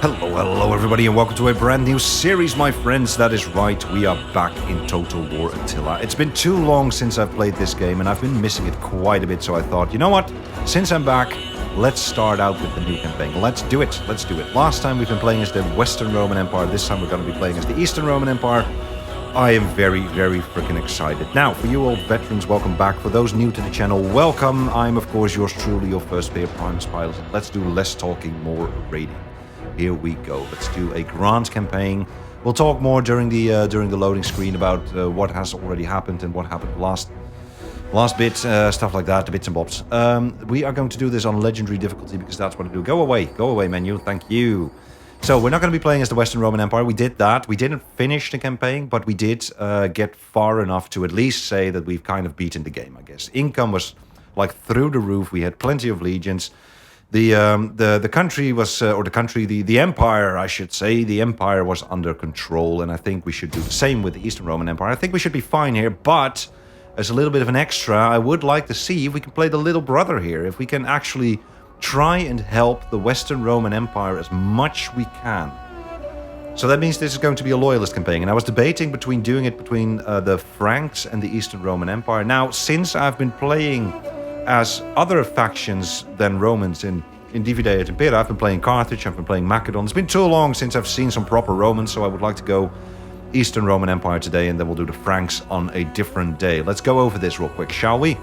Hello everybody, and welcome to a brand new series, my friends. That is right, we are back in Total War Attila. It's been too long since I've played this game, and I've been missing it quite a bit, so I thought, you know what? Since I'm back, let's start out with the new campaign. Let's do it. Last time we've been playing as the Western Roman Empire. This time we're going to be playing as the Eastern Roman Empire. I am very freaking excited. Now, for you old veterans, welcome back. For those new to the channel, welcome. I'm, of course, yours truly, your first player, Primus Pilot. Let's do less talking, more raiding. Here we go. Let's do a grand campaign. We'll talk more during the loading screen about what has already happened and what happened last bit, stuff like that, the bits and bobs. We are going to do this on legendary difficulty because that's what I do. Go away, menu. Thank you. So we're not going to be playing as the Western Roman Empire. We did that. We didn't finish the campaign, but we did get far enough to at least say that we've kind of beaten the game, I guess. Income was like through the roof. We had plenty of legions. The country was, or the empire, I should say, the empire was under control, and I think we should do the same with the Eastern Roman Empire. I think we should be fine here, but as a little bit of an extra, I would like to see if we can play the little brother here, if we can actually try and help the Western Roman Empire as much we can. So that means this is going to be a Loyalist campaign, and I was debating between doing it between the Franks and the Eastern Roman Empire. Now, since I've been playing as other factions than Romans in Divide et Impera, I've been playing Carthage, I've been playing Macedon. It's been too long since I've seen some proper Romans, so I would like to go Eastern Roman Empire today, and then we'll do the Franks on a different day. Let's go over this real quick, shall we?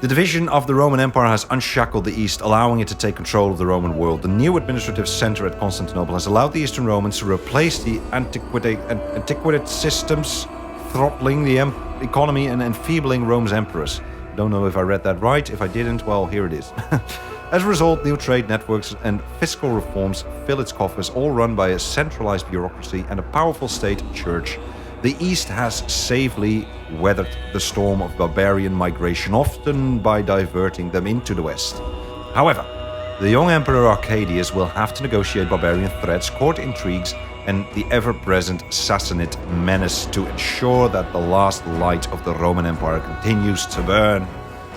The division of the Roman Empire has unshackled the East, allowing it to take control of the Roman world. The new administrative center at Constantinople has allowed the Eastern Romans to replace the antiquated systems, throttling the economy and enfeebling Rome's emperors. Don't know if I read that right. If I didn't, well, here it is. As a result, new trade networks and fiscal reforms fill its coffers, all run by a centralized bureaucracy and a powerful state church. The East has safely weathered the storm of barbarian migration, often by diverting them into the West. However, the young Emperor Arcadius will have to negotiate barbarian threats, court intrigues, and the ever-present Sassanid menace to ensure that the last light of the Roman Empire continues to burn.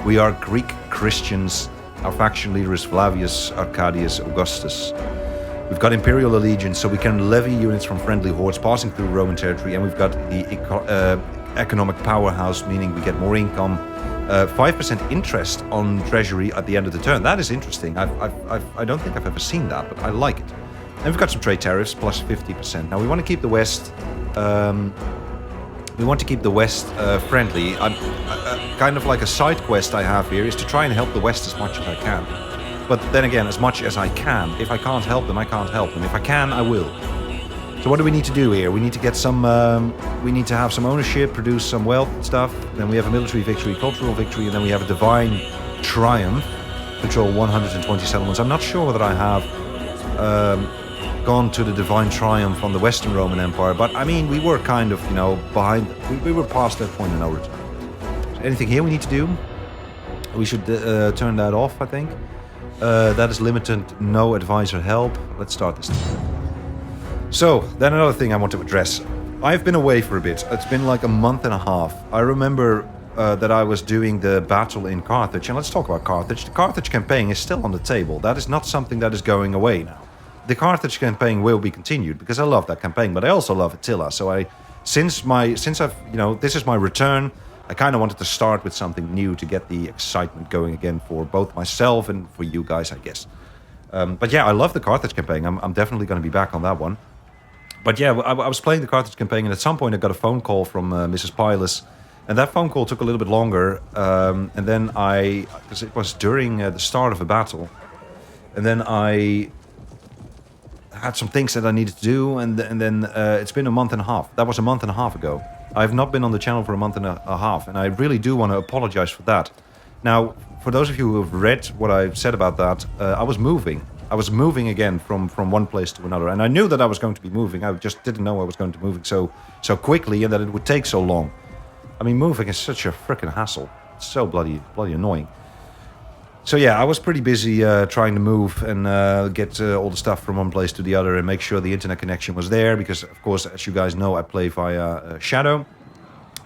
We are Greek Christians. Our faction leader is Flavius Arcadius Augustus. We've got Imperial Allegiance, so we can levy units from friendly hordes passing through Roman territory, and we've got the economic powerhouse, meaning we get more income. 5% interest on treasury at the end of the turn. That is interesting. I don't think I've ever seen that, but I like it. And we've got some trade tariffs, plus 50%. Now we want to keep the West. Friendly. Kind of like a side quest I have here is to try and help the West as much as I can. But then again, as much as I can. If I can't help them, I can't help them. If I can, I will. So what do we need to do here? We need to get some. We need to have some ownership, produce some wealth and stuff. Then we have a military victory, cultural victory, and then we have a divine triumph. Control 120 settlements. I'm not sure whether I have gone to the divine triumph on the Western Roman Empire, but I mean, we were kind of, you know, behind. We were past that point in no return. So anything here we need to do? We should turn that off, I think. That is limited, no advisor help. Let's start this thing. So, then another thing I want to address. I've been away for a bit. It's been like a month and a half. I remember that I was doing the battle in Carthage, and let's talk about Carthage. The Carthage campaign is still on the table. That is not something that is going away now. The Carthage campaign will be continued because I love that campaign, but I also love Attila. So since I've, you know, this is my return, I kind of wanted to start with something new to get the excitement going again for both myself and for you guys, I guess. But yeah, I love the Carthage campaign. I'm definitely going to be back on that one. But yeah, I was playing the Carthage campaign, and at some point I got a phone call from Mrs. Pilot, and that phone call took a little bit longer. And then because it was during the start of a battle, and then I had some things that I needed to do, and then it's been a month and a half. That was a month and a half ago. I've not been on the channel for a month and a half, and I really do want to apologize for that. Now, for those of you who have read what I've said about that, I was moving. I was moving again from one place to another, and I knew that I was going to be moving. I just didn't know I was going to be moving so quickly and that it would take so long. I mean, moving is such a freaking hassle. It's so bloody annoying. So yeah, I was pretty busy trying to move and get all the stuff from one place to the other and make sure the internet connection was there because, of course, as you guys know, I play via Shadow.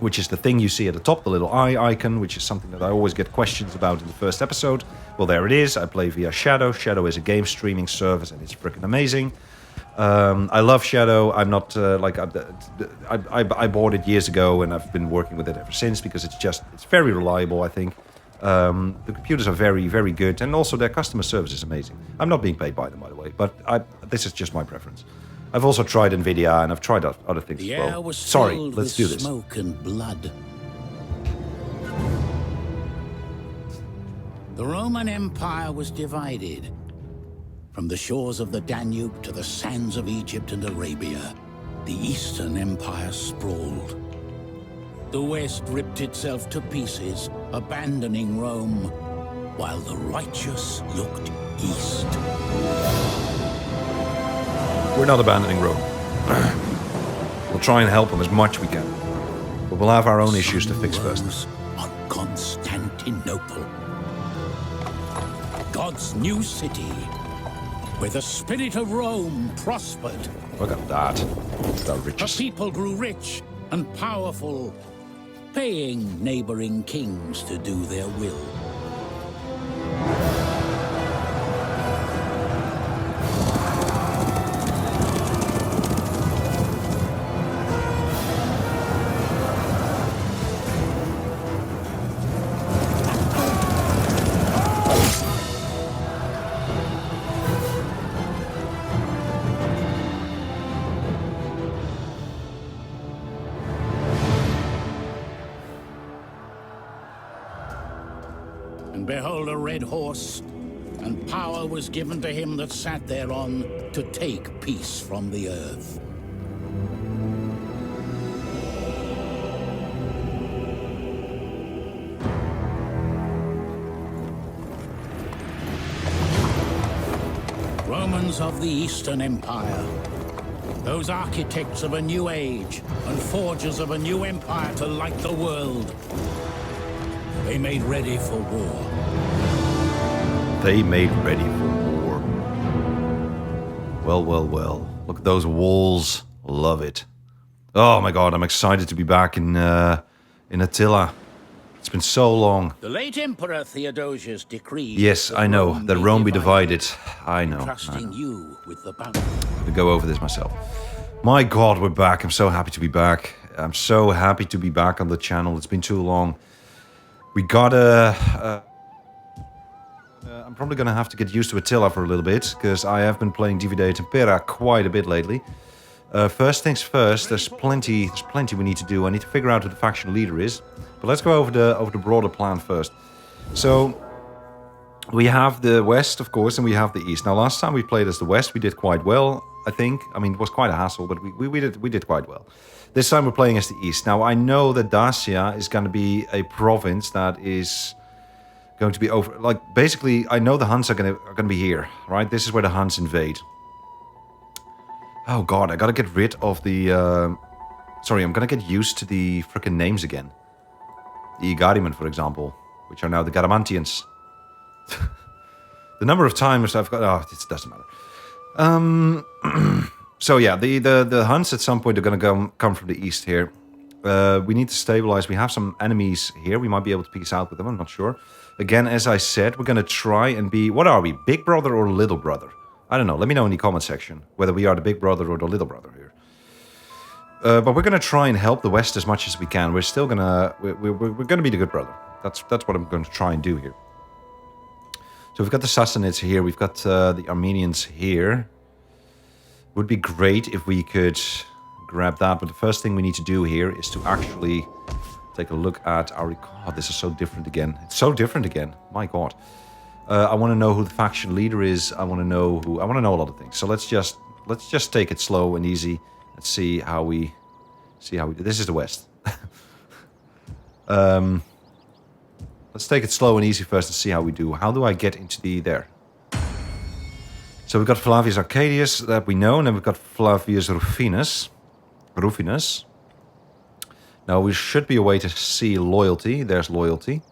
which is the thing you see at the top, the little eye icon, which is something that I always get questions about in the first episode. Well, there it is. I play via Shadow. Shadow is a game streaming service, and it's freaking amazing. I love Shadow. I'm not I bought it years ago, and I've been working with it ever since because it's very reliable, I think. The computers are very, very good, and also their customer service is amazing. I'm not being paid by them, by the way, but this is just my preference. I've also tried NVIDIA, and I've tried other things as well. Was Sorry, let's do this. Smoke and blood. The Roman Empire was divided. From the shores of the Danube to the sands of Egypt and Arabia, the Eastern Empire sprawled. The West ripped itself to pieces, abandoning Rome, while the righteous looked east. We're not abandoning Rome. We'll try and help them as much we can. But we'll have our own issues to fix first. On Constantinople, God's new city, where the spirit of Rome prospered. Look at that. The riches. The people grew rich and powerful, paying neighboring kings to do their will. And behold, a red horse, and power was given to him that sat thereon to take peace from the earth. Romans of the Eastern Empire, those architects of a new age and forgers of a new empire to light the world. They made ready for war. They made ready for war. Well, well, well. Look at those walls. Love it. Oh my god, I'm excited to be back in Attila. It's been so long. The late Emperor Theodosius decreed... Yes, I know, that Rome be divided. I know. Trusting you with the bounty. I'll go over this myself. My god, we're back. I'm so happy to be back. I'm so happy to be back on the channel. It's been too long. We gotta... I'm probably gonna have to get used to Attila for a little bit, because I have been playing Divide et Impera quite a bit lately. First things first, there's plenty we need to do. I need to figure out who the faction leader is. But let's go over the broader plan first. So, we have the West, of course, and we have the East. Now, last time we played as the West, we did quite well, I think. I mean, it was quite a hassle, but we did quite well. This time we're playing as the East. Now, I know that Dacia is going to be a province that is going to be over... Like, basically, I know the Huns are going to be here, right? This is where the Huns invade. Oh, God, I got to get rid of the... Sorry, I'm going to get used to the frickin' names again. The Igariman, for example, which are now the Garamantians. The number of times I've got... Oh, it doesn't matter. So yeah, the Huns at some point are going to come from the east here. We need to stabilize. We have some enemies here. We might be able to peace out with them. I'm not sure. Again, as I said, we're going to try and be... What are we? Big brother or little brother? I don't know. Let me know in the comment section whether we are the big brother or the little brother here. But we're going to try and help the West as much as we can. We're still going to... We're going to be the good brother. That's what I'm going to try and do here. So we've got the Sassanids here. We've got the Armenians here. Would be great if we could grab that. But the first thing we need to do here is to actually take a look at our... God, this is so different again. It's so different again. My God. I want to know who the faction leader is. I want to know who... I want to know a lot of things. So let's just take it slow and easy and see how we do. This is the West. Let's take it slow and easy first and see how we do. How do I get into there? So we've got Flavius Arcadius that we know, and then we've got Flavius Rufinus. Now we should be a way to see loyalty. There's loyalty.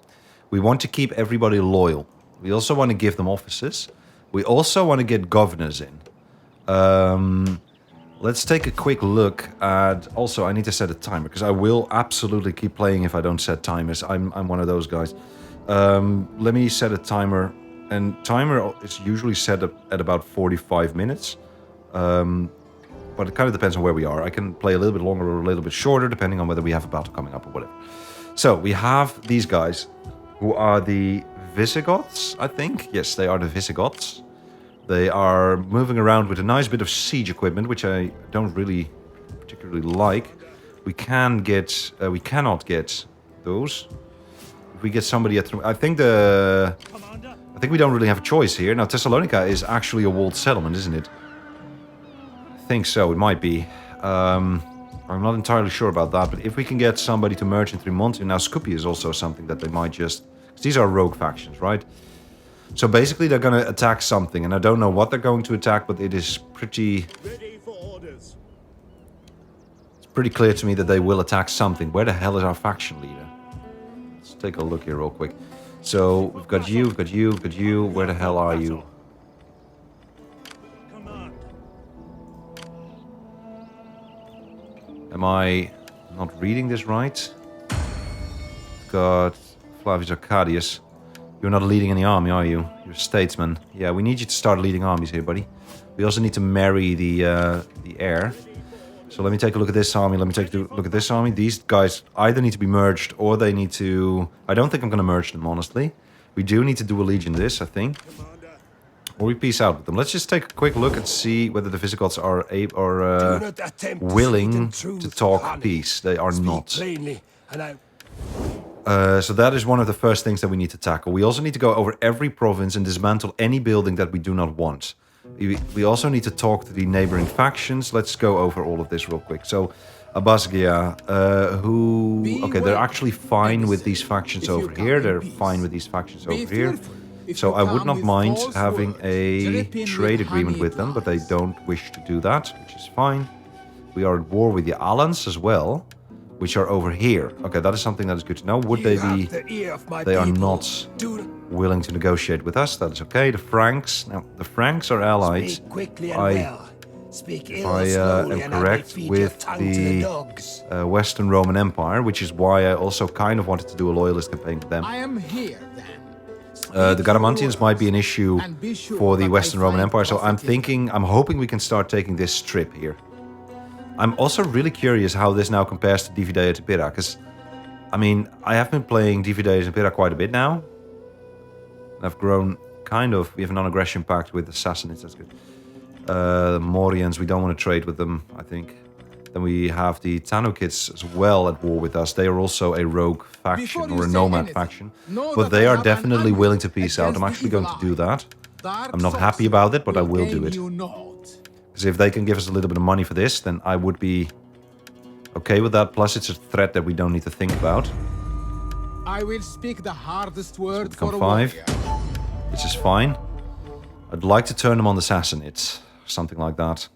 We want to keep everybody loyal. We also want to give them offices. We also want to get governors in. Let's take a quick look at... Also, I need to set a timer, because I will absolutely keep playing if I don't set timers. I'm one of those guys. Let me set a timer. And timer is usually set up at about 45 minutes. But it kind of depends on where we are. I can play a little bit longer or a little bit shorter, depending on whether we have a battle coming up or whatever. So, we have these guys, who are the Visigoths, I think. Yes, they are the Visigoths. They are moving around with a nice bit of siege equipment, which I don't really particularly like. We cannot get those. If we get somebody at... I think we don't really have a choice here. Now, Thessalonica is actually a walled settlement, isn't it? I think so, it might be. I'm not entirely sure about that, but if we can get somebody to merge in Trimontium... Now, Scupi is also something that they might just... Because these are rogue factions, right? So basically they're going to attack something, and I don't know what they're going to attack, but it is pretty... It's pretty clear to me that they will attack something. Where the hell is our faction leader? Let's take a look here real quick. So, we've got you, we've got you, we've got you. Where the hell are you? Am I not reading this right? Got Flavius Arcadius. You're not leading any army, are you? You're a statesman. Yeah, we need you to start leading armies here, buddy. We also need to marry the heir. So let me take a look at this army. Let me take a look at this army. These guys either need to be merged or they need to... I don't think I'm going to merge them, honestly. We do need to do a legion this, I think. Or we peace out with them. Let's just take a quick look and see whether the Visigoths are willing to talk peace. They are not. So that is one of the first things that we need to tackle. We also need to go over every province and dismantle any building that we do not want. We also need to talk to the neighboring factions. Let's go over all of this real quick. So, Abasgia, okay, they're actually fine with these factions over here. They're fine with these factions over here. So I would not mind having a trade agreement with them, but they don't wish to do that, which is fine. We are at war with the Alans as well, which are over here. Okay, that is something that is good to know. Would they be... They are not willing to negotiate with us. That is okay. The Franks... Now, the Franks are allied. If I am correct, with the Western Roman Empire, which is why I also kind of wanted to do a loyalist campaign with them. I am here, then. The Garamantians might be an issue for the Western Roman Empire, so I'm hoping we can start taking this strip here. I'm also really curious how this now compares to Divide et Impera, because, I mean, I have been playing Divide et Impera quite a bit now. I've grown kind of... We have a non-aggression pact with the Sassanids, that's good. The Morians, we don't want to trade with them, I think. Then we have the Tanukids as well at war with us. They are also a rogue faction or a nomad faction. But they are definitely willing to peace out. I'm actually going to do that. I'm not happy about it, but I will do it. Because if they can give us a little bit of money for this, then I would be okay with that. Plus, it's a threat that we don't need to think about. I will speak the hardest word become for a 5, warrior. which is fine. I'd like to turn them on the Sassanids, something like that.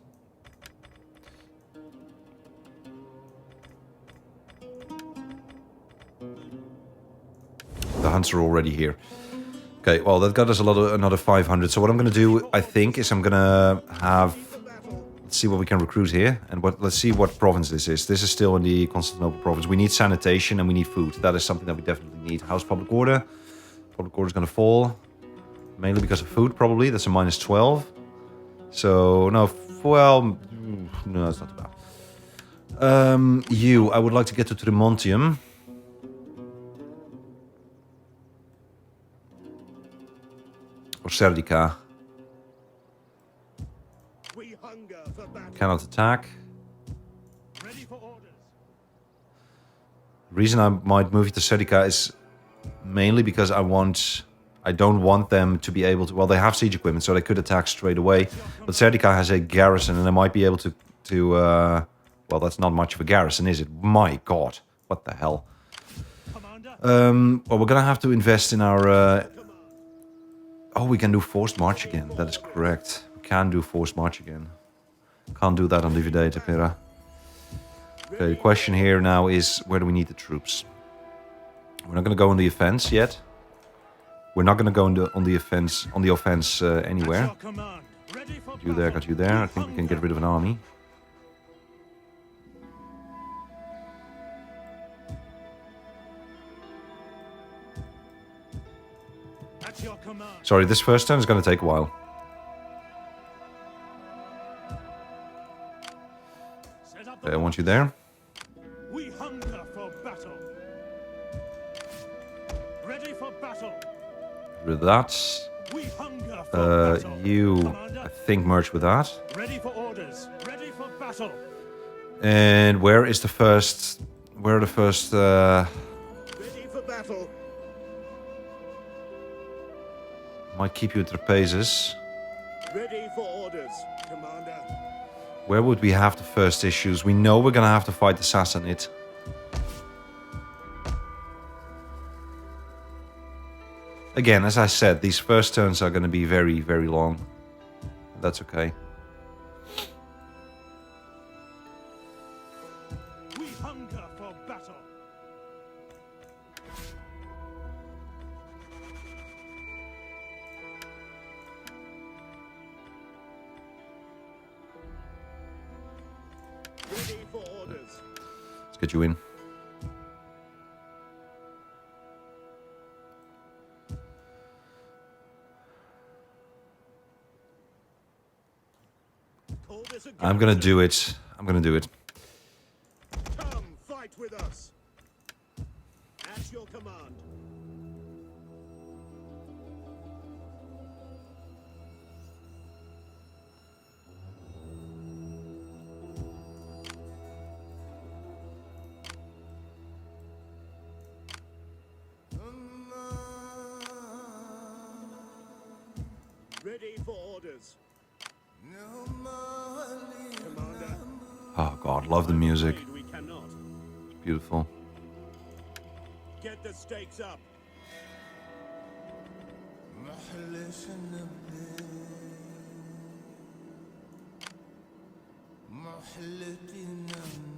The Hunts are already here. Okay, well, that got us another 500. So what I'm going to do, I think, is I'm going to have... Let's see what we can recruit here. And let's see what province this is. This is still in the Constantinople province. We need sanitation and we need food. That is something that we definitely need. How's public order? Public order is going to fall. Mainly because of food, probably. That's a -12. So, no, well... No, it's not too bad. I would like to get to Trimontium. Or Serdica. Cannot attack. The reason I might move you to Serdica is mainly because I don't want them to be able to... Well, they have siege equipment, so they could attack straight away. But Serdica has a garrison, and they might be able to well, that's not much of a garrison, is it? My God, what the hell? Well, we're gonna have to invest in our... Oh, we can do forced march again. That is correct. We can do forced march again. Can't do that on Divide et Impera. Okay, the question here now is, where do we need the troops? We're not going to go on the offense yet. We're not going to go on the offense anywhere. Got you there, got you there. I think we can get rid of an army. Sorry, this first turn is going to take a while. Okay, I want you there. We hunger for battle. Ready for battle. With that. We hunger for battle. You, Commander, I think, merge with that. ready for orders. Ready for battle. And where is the first... Where are the first... Ready for battle. Might keep you at Trapezes. Ready for orders, Commander. Where would we have the first issues? We know we're gonna have to fight the Sassanid. Again, as I said, these first turns are gonna be very, very long. That's okay. We hunger for battle. Ready for orders. Let's get you in. Call this a I'm gonna garrison. do it. I'm gonna do it. Come fight with us. At your command. Ready for orders. Commander. Oh god, love the music. Afraid we cannot. It's beautiful. Get the stakes up.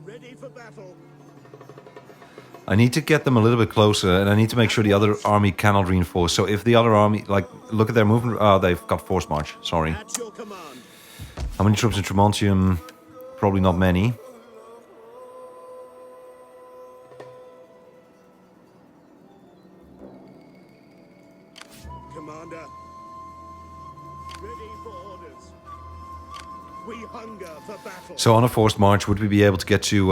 Ready for battle. I need to get them a little bit closer, and I need to make sure the other army cannot reinforce. So if the other army, like, look at their movement. Oh, they've got force march. Sorry. At your command. How many troops in Trimontium? Probably not many. Commander. Ready for orders. We hunger for battle. So on a forced march, would we be able to get to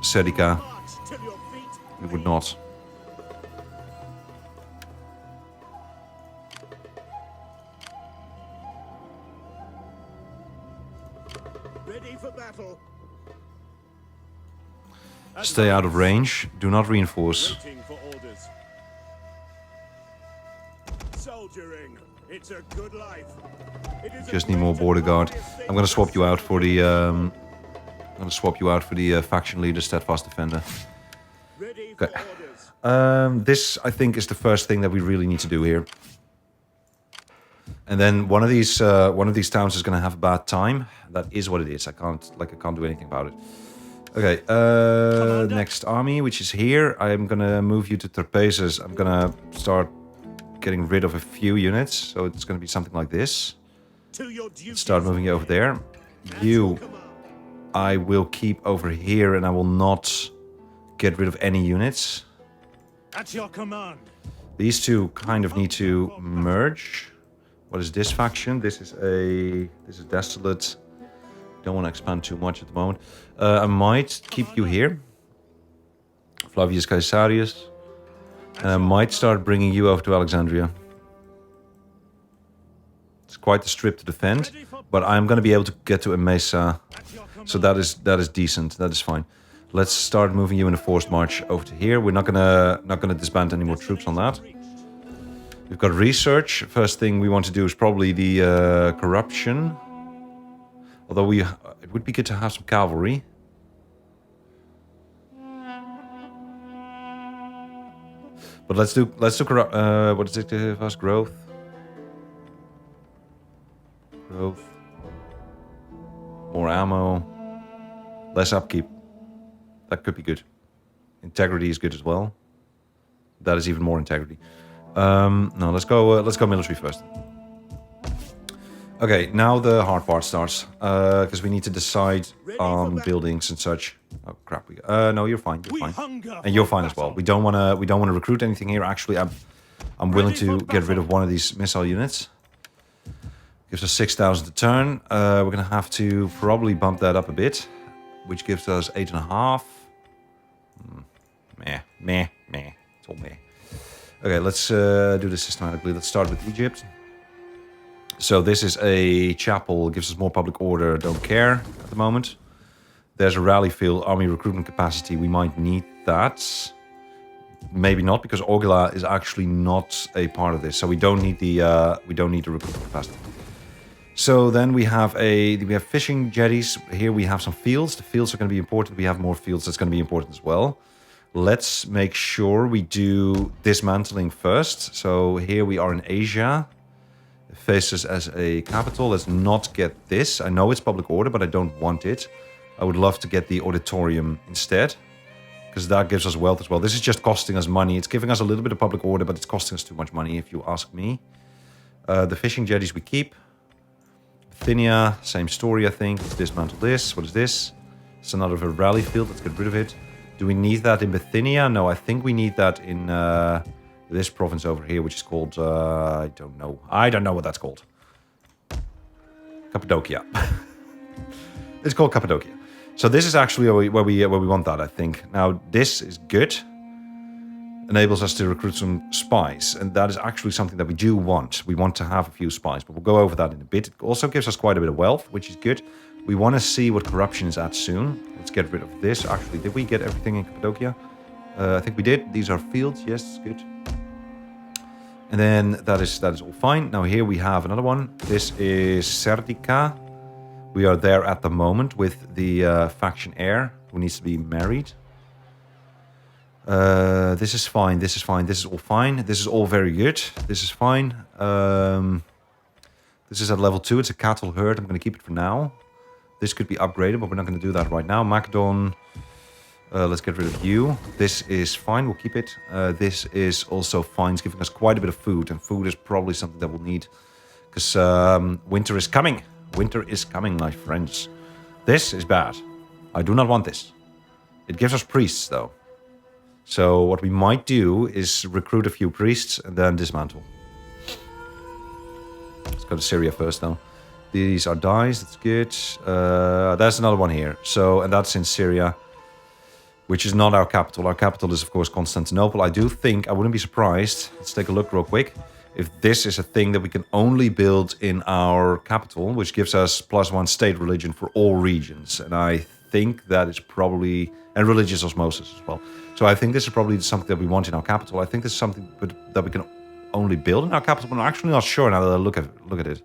Serica? March till your feet. We would not. Ready for battle. Stay out of range. Do not reinforce. Waiting for orders. Soldiering. It's a good life. It is a Just need more great and border guard. glorious thing I'm gonna to swap you out for the. serve. I'm gonna swap you out for the faction leader, steadfast defender. Ready for Okay. orders. This, I think, is the first thing that we really need to do here. And then one of these towns is gonna have a bad time. That is what it is. I can't do anything about it. Okay. Next army, which is here. I'm gonna move you to Trapezes. I'm gonna start getting rid of a few units. So it's gonna be something like this. To your duty. Start moving you over there. You, I will keep over here, and I will not get rid of any units. At your command. These two kind of need to merge. What is this faction? This is Desolate. Don't want to expand too much at the moment. I might keep you here, Flavius Caesarius, and I might start bringing you over to Alexandria. It's quite a strip to defend, but I'm going to be able to get to Emesa, so that is decent. That is fine. Let's start moving you in a forced march over to here. We're not gonna disband any more troops on that. We've got research. First thing we want to do is probably the corruption. Although it would be good to have some cavalry. But let's do what is it? Fast growth. Growth. More ammo. Less upkeep. That could be good. Integrity is good as well. That is even more integrity. No, let's go military first. Okay, now the hard part starts, because we need to decide on buildings and such. Oh crap! No, you're fine. You're fine, and you're fine as well. We don't want to recruit anything here. Actually, I'm willing to get rid of one of these missile units. Gives us 6,000 a turn. We're going to have to probably bump that up a bit, which gives us 8.5. Meh. It's all meh. Okay, let's do this systematically. Let's start with Egypt. So this is a chapel, gives us more public order, don't care at the moment. There's a rally field, army recruitment capacity. We might need that. Maybe not, because Ogila is actually not a part of this. So we don't need the recruitment capacity. So then we have fishing jetties. Here we have some fields. The fields are going to be important. We have more fields. That's going to be important as well. Let's make sure we do dismantling first. So here we are in Asia. It faces as a capital. Let's not get this. I know it's public order, but I don't want it. I would love to get the auditorium instead, because that gives us wealth as well. This is just costing us money. It's giving us a little bit of public order, but it's costing us too much money, if you ask me. The fishing jetties we keep. Bithynia, same story, I think. Let's dismantle this. What is this? It's another rally field. Let's get rid of it. Do we need that in Bithynia? No, I think we need that in this province over here, which is called... I don't know. I don't know what that's called. Cappadocia. It's called Cappadocia. So this is actually where we want that, I think. Now, this is good. Enables us to recruit some spies. And that is actually something that we do want. We want to have a few spies, but we'll go over that in a bit. It also gives us quite a bit of wealth, which is good. We want to see what corruption is at soon. Let's get rid of this. Actually, did we get everything in Cappadocia? I think we did. These are fields. Yes, good. And then that is all fine. Now here we have another one. This is Serdica. We are there at the moment with the faction heir who needs to be married. This is fine. This is fine. This is all fine. This is all very good. This is fine. This is at level 2. It's a cattle herd. I'm going to keep it for now. This could be upgraded, but we're not going to do that right now. Macedon, let's get rid of you. This is fine. We'll keep it. This is also fine. It's giving us quite a bit of food, and food is probably something that we'll need because winter is coming. Winter is coming, my friends. This is bad. I do not want this. It gives us priests, though. So what we might do is recruit a few priests and then dismantle. Let's go to Syria first, though. These are dies. That's good. There's another one here. So, and that's in Syria, which is not our capital. Our capital is, of course, Constantinople. I do think, I wouldn't be surprised. Let's take a look real quick. If this is a thing that we can only build in our capital, which gives us +1 state religion for all regions. And I think that is probably, and religious osmosis as well. So I think this is probably something that we want in our capital. I think this is something that we can only build in our capital, but I'm actually not sure now that I look at it.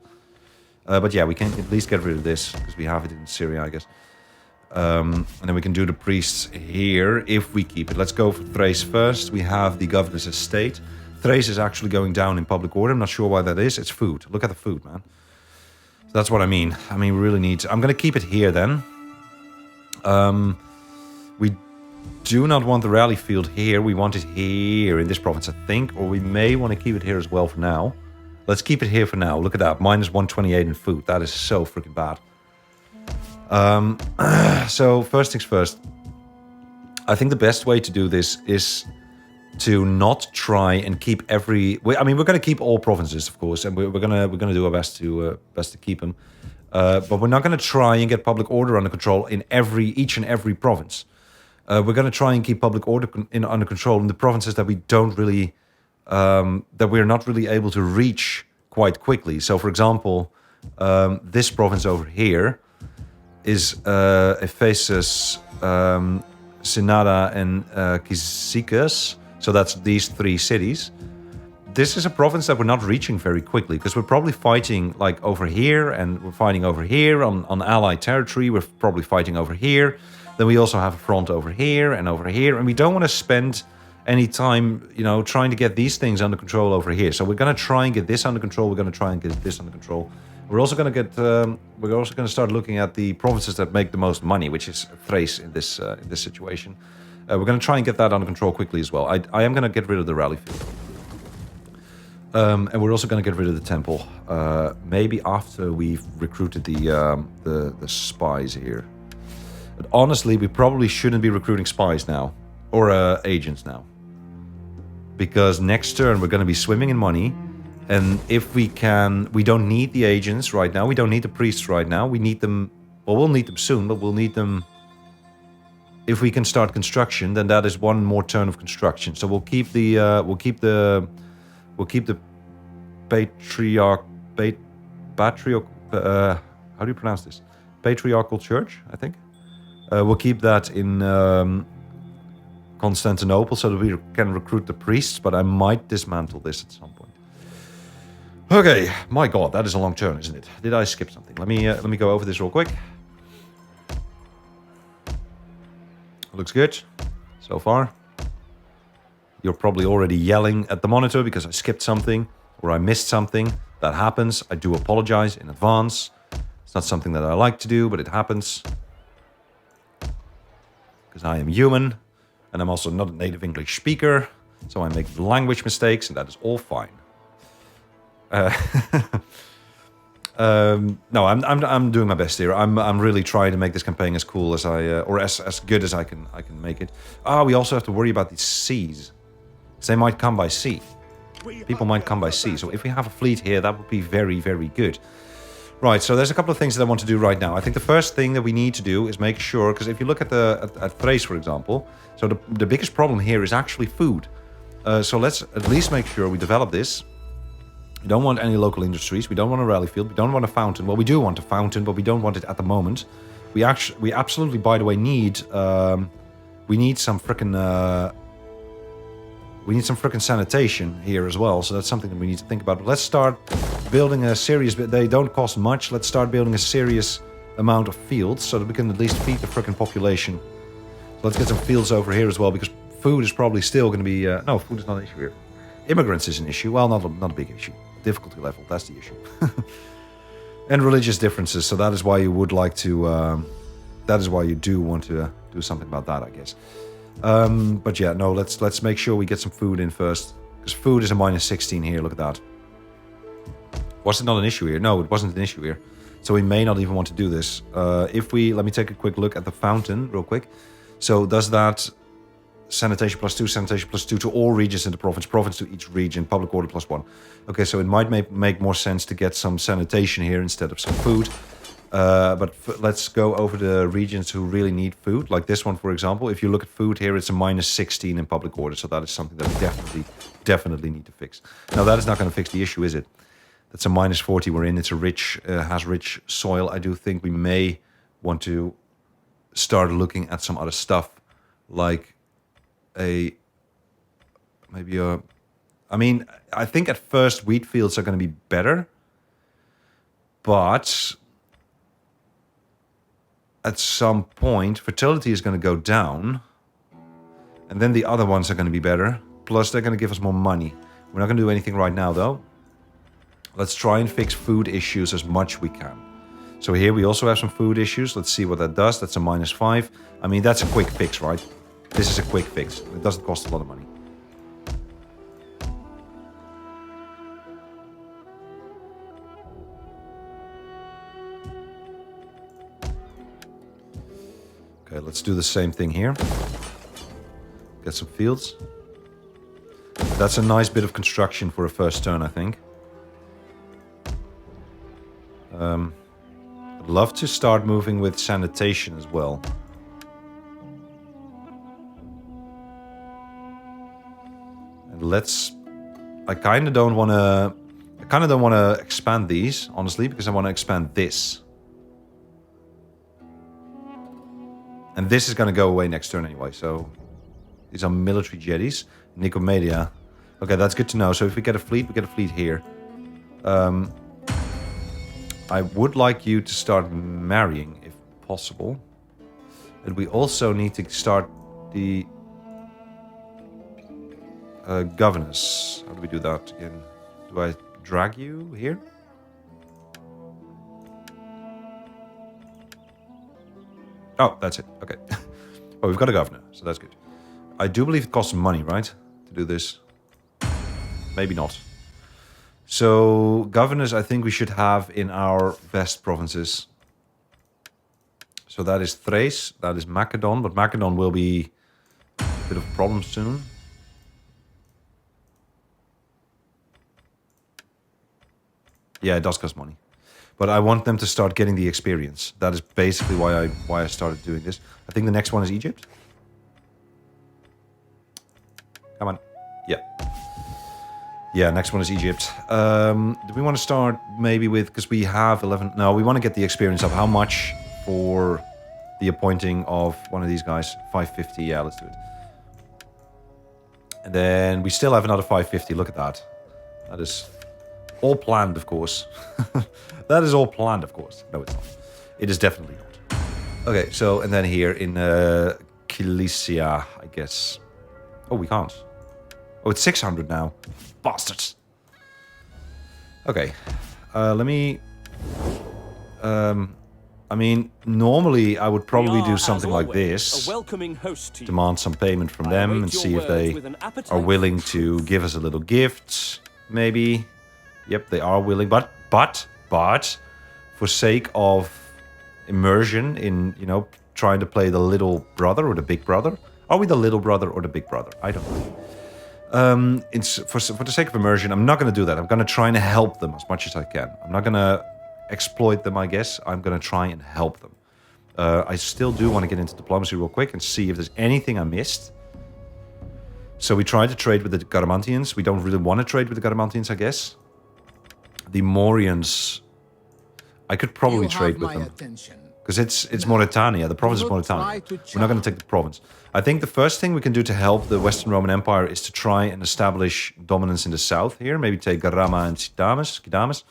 But yeah, we can at least get rid of this because we have it in Syria, I guess. And then we can do the priests here if we keep it. Let's go for Thrace first. We have the governor's estate. Thrace is actually going down in public order. I'm not sure why that is. It's food. Look at the food, man. So that's what I mean. I mean, we really need... I'm going to keep it here then. We do not want the rally field here. We want it here in this province, I think. Or we may want to keep it here as well for now. Let's keep it here for now. Look at that. -128 in food. That is so freaking bad. So first things first. I think the best way to do this is to not try and keep every... I mean, we're going to keep all provinces, of course, and we're going to do our best to keep them. But we're not going to try and get public order under control in each and every province. We're going to try and keep public order under control in the provinces that we don't really... that we're not really able to reach quite quickly. So, for example, this province over here is Ephesus, Sinada, and Kyzikas. So that's these 3 cities. This is a province that we're not reaching very quickly because we're probably fighting like over here, and we're fighting over here on Allied territory. We're probably fighting over here. Then we also have a front over here, and we don't want to spend any time, trying to get these things under control over here. So we're going to try and get this under control. We're going to try and get this under control. We're also going to start looking at the provinces that make the most money, which is Thrace in this situation. We're going to try and get that under control quickly as well. I am going to get rid of the rally field. And we're also going to get rid of the temple. Maybe after we've recruited the spies here. But honestly, we probably shouldn't be recruiting spies now. Or agents now. because next turn we're going to be swimming in money. And if we can, we don't need the agents right now. We don't need the priests right now. We need them. Well, we'll need them soon, but we'll need them. If we can start construction, then that is one more turn of construction. So we'll keep the patriarch, how do you pronounce this? Patriarchal Church, I think. We'll keep that in Constantinople so that we can recruit the priests. But I might dismantle this at some point. Okay, my God, that is a long turn, isn't it? Did I skip something? Let me go over this real quick. Looks good so far. You're probably already yelling at the monitor because I skipped something or I missed something. That happens. I do apologize in advance. It's not something that I like to do, but it happens. Because I am human and I'm also not a native English speaker. So I make language mistakes and that is all fine. No, I'm doing my best here. I'm really trying to make this campaign as cool as or as good as I can make it. We also have to worry about these seas. They might come by sea. People might come by sea. So if we have a fleet here, that would be very, very good. Right. So there's a couple of things that I want to do right now. I think the first thing that we need to do is make sure, because if you look at at Thrace, for example, so the biggest problem here is actually food. So let's at least make sure we develop this. We don't want any local industries. We don't want a rally field. We don't want a fountain. Well, we do want a fountain, but we don't want it at the moment. We absolutely, by the way, need some frickin' sanitation here as well. So that's something that we need to think about. But let's start building a serious. They don't cost much. Let's start building a serious amount of fields so that we can at least feed the frickin' population. So let's get some fields over here as well, because food is probably still going to be. No, food is not an issue here. Immigrants is an issue. Well, not a big issue. Difficulty level, that's the issue. And religious differences, so that is why you would like to that is why you do want to do something about that, I guess. But yeah, no, let's make sure we get some food in first, because food is a -16 here. Look at that. Was it not an issue here? No, it wasn't an issue here, so we may not even want to do this. Let me take a quick look at the fountain real quick. So does that sanitation +2 to all regions in the province to each region, public order +1. Okay, so it might make more sense to get some sanitation here instead of some food. But let's go over the regions who really need food, like this one, for example. If you look at food here, it's a -16 in public order, so that is something that we definitely need to fix. Now, that is not going to fix the issue, is it? That's a -40 we're in. It's a has rich soil. I do think we may want to start looking at some other stuff, like I mean, I think at first wheat fields are going to be better, but at some point fertility is going to go down, and then the other ones are going to be better, plus they're going to give us more money. We're not going to do anything right now though. Let's try and fix food issues as much we can. So here we also have some food issues. Let's see what that does. That's a -5. I mean, that's a quick fix, right? This is a quick fix. It doesn't cost a lot of money. Okay, let's do the same thing here. Get some fields. That's a nice bit of construction for a first turn, I think. I'd love to start moving with sanitation as well. I kind of don't want to expand these, honestly, because I want to expand this. And this is going to go away next turn anyway, so these are military jetties. Nicomedia. Okay, that's good to know. So if we get a fleet, we get a fleet here. I would like you to start marrying, if possible. And we also need to start the governors. How do we do that again? Do I drag you here? Oh, that's it. Okay. Oh, we've got a governor, so that's good. I do believe it costs some money, right? To do this. Maybe not. So, governors, I think we should have in our best provinces. So that is Thrace, that is Macedon, but Macedon will be a bit of a problem soon. Yeah, it does cost money. But I want them to start getting the experience. That is basically why I started doing this. I think the next one is Egypt. Come on. Yeah. Yeah, next one is Egypt. Do we want to start maybe with... Because we have 11... No, we want to get the experience up. How much for the appointing of one of these guys? 550. Yeah, let's do it. And then we still have another 550. Look at that. That is all planned, of course. That is all planned, of course. No, it's not. It is definitely not. Okay, so... And then here in Cilicia, I guess. Oh, we can't. Oh, it's 600 now. Bastards. Okay. Let me... I mean, normally I would probably do something like this. A welcoming host to you. Demand some payment from them and see if they are willing to give us a little gift. Maybe. Yep, they are willing. But, for sake of immersion in, you know, trying to play the little brother or the big brother. Are we the little brother or the big brother? I don't know. For the sake of immersion, I'm not going to do that. I'm going to try and help them as much as I can. I'm not going to exploit them, I guess. I'm going to try and help them. I still do want to get into diplomacy real quick and see if there's anything I missed. So we tried to trade with the Garamantians. We don't really want to trade with the Garamantians, I guess. The Morians, I could probably trade with them. Because it's Mauritania, the province is Mauritania. We're not going to take the province. I think the first thing we can do to help the Western Roman Empire is to try and establish dominance in the south here. Maybe take Garama and Skidamus.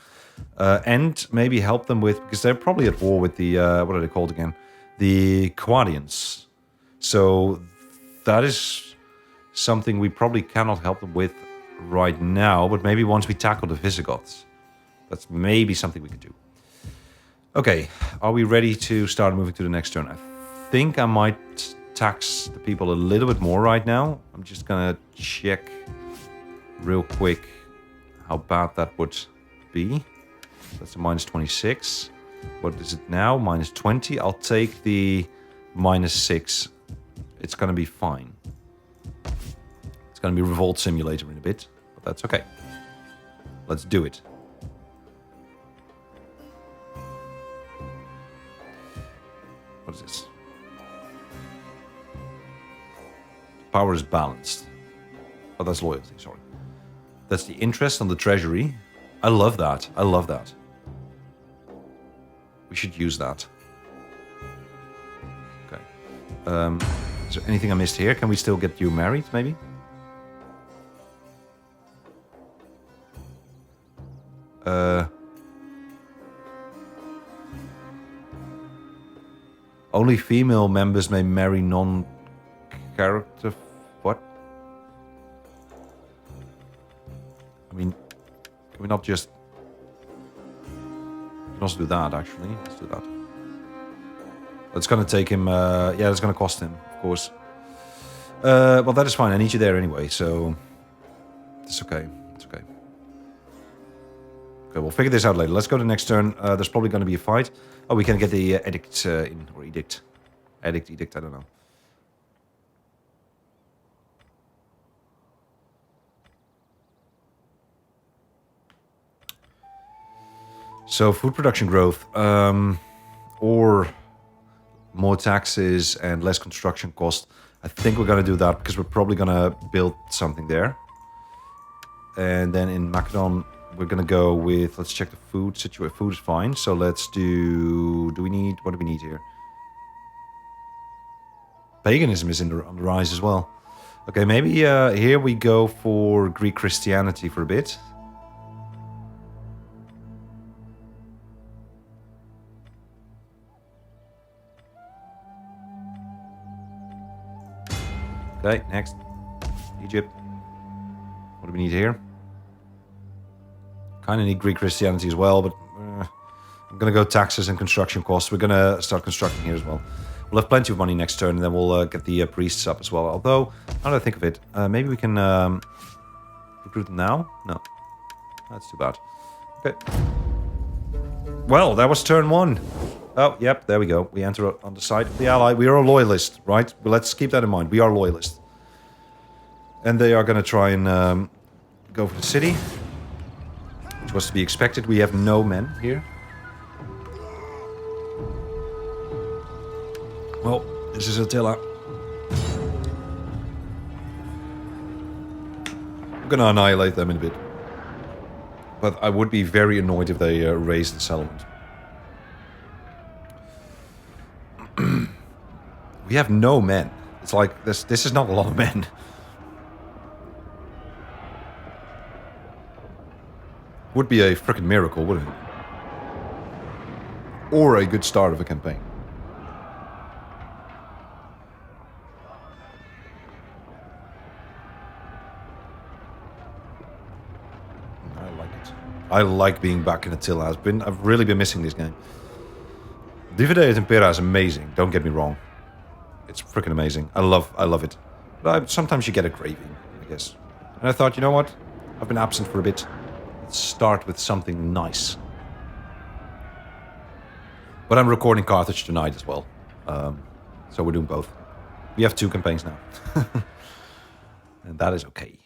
And maybe help them with... Because they're probably at war with the... what are they called again? The Quadians. So that is something we probably cannot help them with right now. But maybe once we tackle the Visigoths. That's maybe something we could do. Okay, are we ready to start moving to the next turn? I think I might tax the people a little bit more right now. I'm just gonna check real quick how bad that would be. That's a minus 26. What is it now? Minus 20. I'll take the minus 6. It's gonna be fine. It's gonna be Revolt Simulator in a bit, but that's okay. Let's do it. What is this? Power is balanced. Oh, that's loyalty, sorry. That's the interest on the treasury. I love that. I love that. We should use that. Okay. Is there anything I missed here? Can we still get you married, maybe? Only female members may marry non-character... What? I mean, can we not just... We can also do that, actually. Let's do that. That's going to take him... yeah, that's going to cost him, of course. Well, that is fine. I need you there anyway, so... It's okay. It's okay. Okay, we'll figure this out later. Let's go to the next turn. There's probably going to be a fight. Oh, we can get the edict in, or edict. Edict, I don't know. So, food production growth, or more taxes and less construction cost. I think we're going to do that because we're probably going to build something there. And then in Macedon, we're going to go with, let's check the food situation. Food is fine. So let's do we need, what do we need here? Paganism is on the rise as well. Okay, maybe here we go for Greek Christianity for a bit. Okay, next. Egypt. What do we need here? Kind of need Greek Christianity as well, but I'm going to go taxes and construction costs. We're going to start constructing here as well. We'll have plenty of money next turn, and then we'll get the priests up as well. Although, now that I think of it, maybe we can recruit them now? No. That's too bad. Okay. Well, that was turn 1. Oh, yep, there we go. We enter on the side of the ally. We are a loyalist, right? Well, let's keep that in mind. We are loyalist. And they are going to try and go for the city. which was to be expected. We have no men here. Well, this is Attila. I'm gonna annihilate them in a bit. But I would be very annoyed if they raise the settlement. We have no men. It's like, this is not a lot of men. Would be a freaking miracle, wouldn't it? Or a good start of a campaign. I like it. I like being back in Attila. I've really been missing this game. Divide et Impera is amazing, don't get me wrong. It's freaking amazing. I love it. But sometimes you get a craving, I guess. And I thought, you know what? I've been absent for a bit. Let's start with something nice. But I'm recording Carthage tonight as well. So we're doing both. We have 2 campaigns now. And that is okay.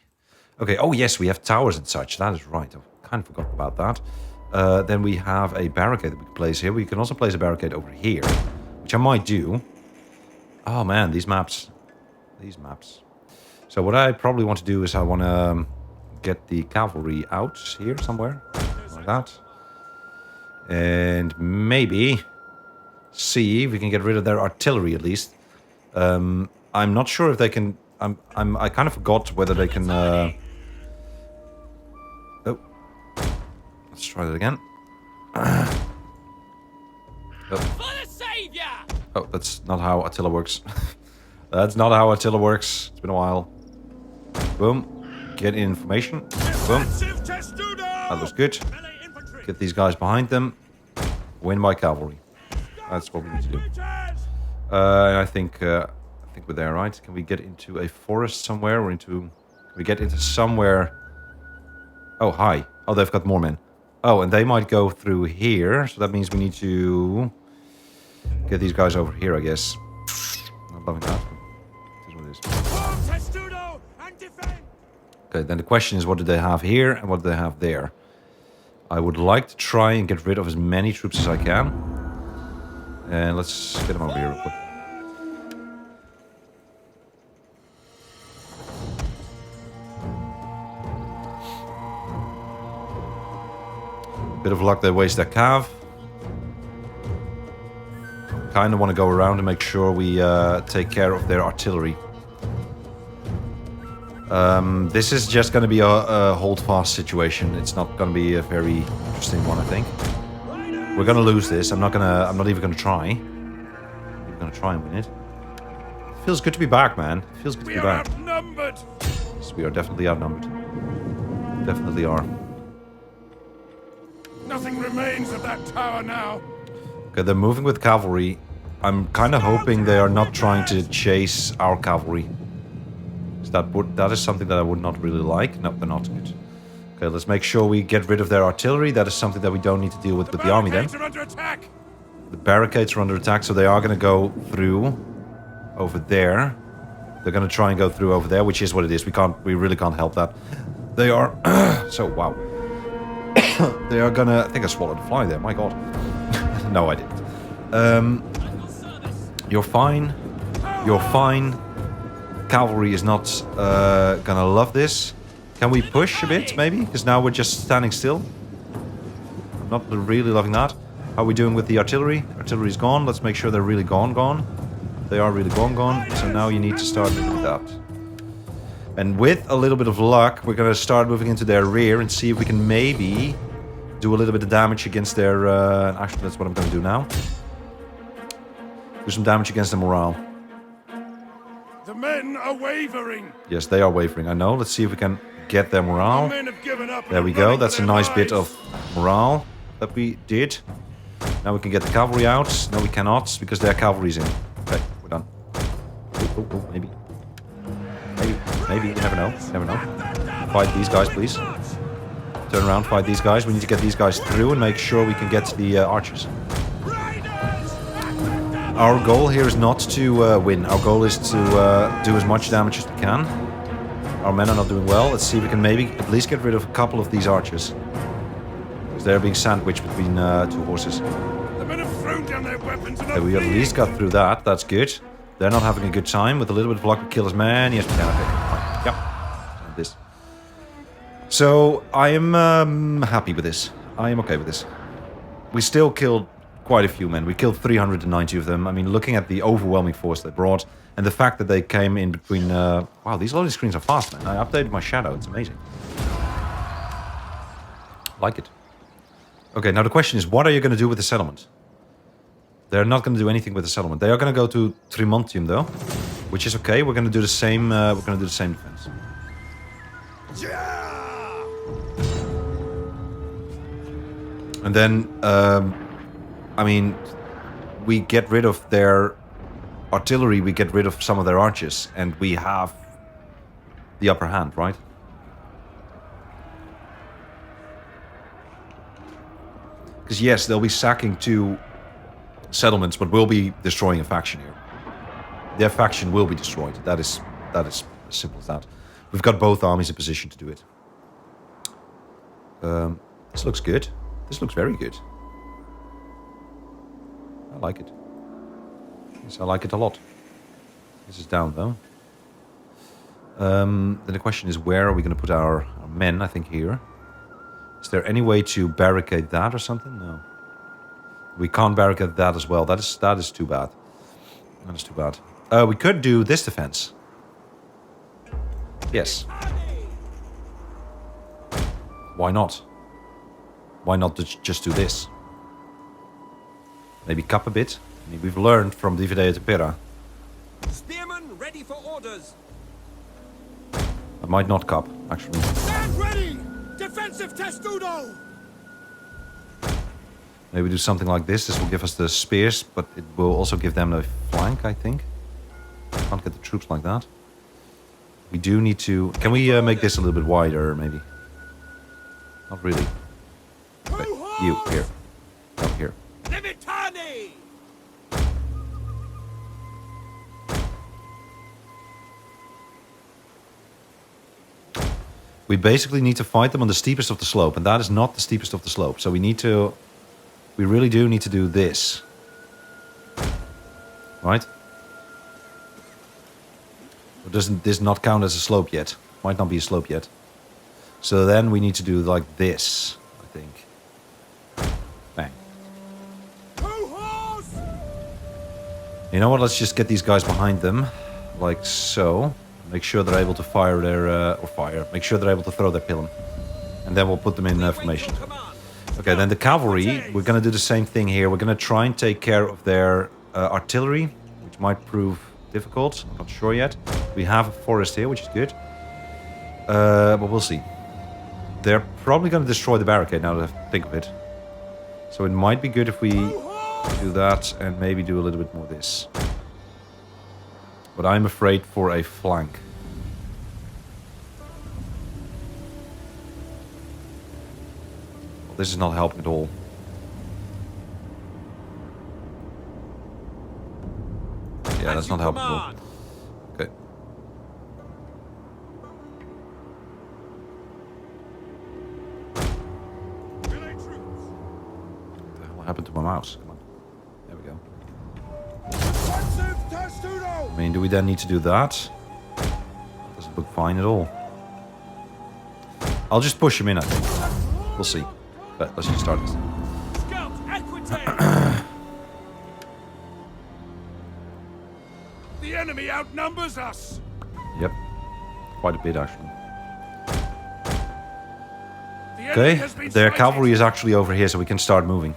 Okay, oh yes, we have towers and such. That is right. I kind of forgot about that. Then we have a barricade that we can place here. We can also place a barricade over here, which I might do. Oh man, these maps. These maps. So what I probably want to do is I want to get the cavalry out here somewhere. Like that. And maybe see if we can get rid of their artillery at least. I'm not sure if they can... I kind of forgot whether they can... Oh. Let's try that again. Oh, that's not how Attila works. That's not how Attila works. It's been a while. Boom. Get information. Boom. That looks good. Get these guys behind them. Win by cavalry. That's what we need to do. And I think we're there, right? Can we get into a forest somewhere or into... Can we get into somewhere... Oh, hi. Oh, they've got more men. Oh, and they might go through here. So that means we need to... Get these guys over here, I guess. Not loving that. This is what it is. Okay, then the question is, what do they have here and what do they have there? I would like to try and get rid of as many troops as I can. And let's get them over here real quick. Bit of luck, they waste their cav. Kind of want to go around and make sure we take care of their artillery. This is just going to be a hold-fast situation. It's not going to be a very interesting one, I think. We're going to lose this. I'm not even going to try. I'm going to try and win it. Feels good to be back, man. Feels good to be back. Outnumbered. Yes, we are definitely outnumbered. Definitely are. Nothing remains of that tower now. Okay, they're moving with cavalry. I'm kind of hoping they are not trying to chase our cavalry. That is something that I would not really like. No, they're not good. Okay, let's make sure we get rid of their artillery. That is something that we don't need to deal with the army then. The barricades are under attack, so they are going to go through over there. They're going to try and go through over there, which is what it is. We really can't help that. They are... so, wow. They are going to... I think I swallowed a fly there. My God. No, I didn't. You're fine. You're fine. Cavalry is not gonna love this. Can we push a bit, maybe? Because now we're just standing still. I'm not really loving that. How are we doing with the artillery? Artillery's gone. Let's make sure they're really gone. They are really gone. So now you need to start doing that. And with a little bit of luck, we're gonna start moving into their rear and see if we can maybe do a little bit of damage against their... actually, that's what I'm gonna do now. Do some damage against the morale. The men are wavering. Yes, they are wavering, I know. Let's see if we can get their morale. The men have given up. There we go. That's a nice bit of morale that we did. Now we can get the cavalry out. No, we cannot, because their cavalry's in. Okay, we're done. Oh, maybe. Maybe, you never know. Never know. Fight these guys, please. Turn around, fight these guys. We need to get these guys through and make sure we can get the archers. Our goal here is not to win. Our goal is to do as much damage as we can. Our men are not doing well. Let's see if we can maybe at least get rid of a couple of these archers. they're being sandwiched between two horses. The men have thrown down their weapons and Okay, we at least got through that. That's good. They're not having a good time. With a little bit of luck, we kill as many as we can. Okay, fine. Yep. And this. So I am happy with this. I am okay with this. We still killed quite a few men. We killed 390 of them. I mean, looking at the overwhelming force they brought, and the fact that they came in between... wow, these loading screens are fast, man. I updated my shadow. It's amazing. Like it. Okay, now the question is, what are you going to do with the settlement? They're not going to do anything with the settlement. They are going to go to Trimontium, though, which is okay. We're going to do the same. We're going to do the same defense. And then, I mean, we get rid of their artillery. We get rid of some of their archers, and we have the upper hand, right? Because yes, they'll be sacking two settlements, but we'll be destroying a faction here. Their faction will be destroyed. That is as simple as that. We've got both armies in position to do it. This looks good. This looks very good. I like it. Yes, I like it a lot. This is down though. Then the question is, where are we going to put our men? I think here. Is there any way to barricade that or something? No. We can't barricade that as well. That is too bad. That is too bad. We could do this defense. Yes. Why not? Why not just do this? Maybe cup a bit. I mean, we've learned from Dividea to Pera. Spearmen ready for orders. I might not cup, actually. Stand ready! Defensive testudo! Maybe do something like this. This will give us the spears, but it will also give them a flank, I think. Can't get the troops like that. We do need to... Can we make this a little bit wider, maybe? Not really. Okay, you, here. Up here. Limitani! We basically need to fight them on the steepest of the slope, and that is not the steepest of the slope. So we need to... We really do need to do this. Right? Or doesn't this not count as a slope yet? Might not be a slope yet. So then we need to do like this, I think. Bang. You know what? Let's just get these guys behind them. Like so. Make sure they're able to fire their... Make sure they're able to throw their pilum. And then we'll put them in formation. Okay, then the cavalry, we're going to do the same thing here. We're going to try and take care of their artillery, which might prove difficult. I'm not sure yet. We have a forest here, which is good. But we'll see. They're probably going to destroy the barricade now that I think of it. So it might be good if we do that and maybe do a little bit more this. But I'm afraid for a flank. Well, this is not helping at all. Yeah, that's not helping at all. Okay. What happened to my mouse? Come on. There we go. I mean, do we then need to do that? Doesn't look fine at all. I'll just push him in, I think. We'll see. But let's just start this. The enemy outnumbers us! Yep. Quite a bit, actually. The enemy Okay, has been their sighted. cavalry is actually over here, so we can start moving.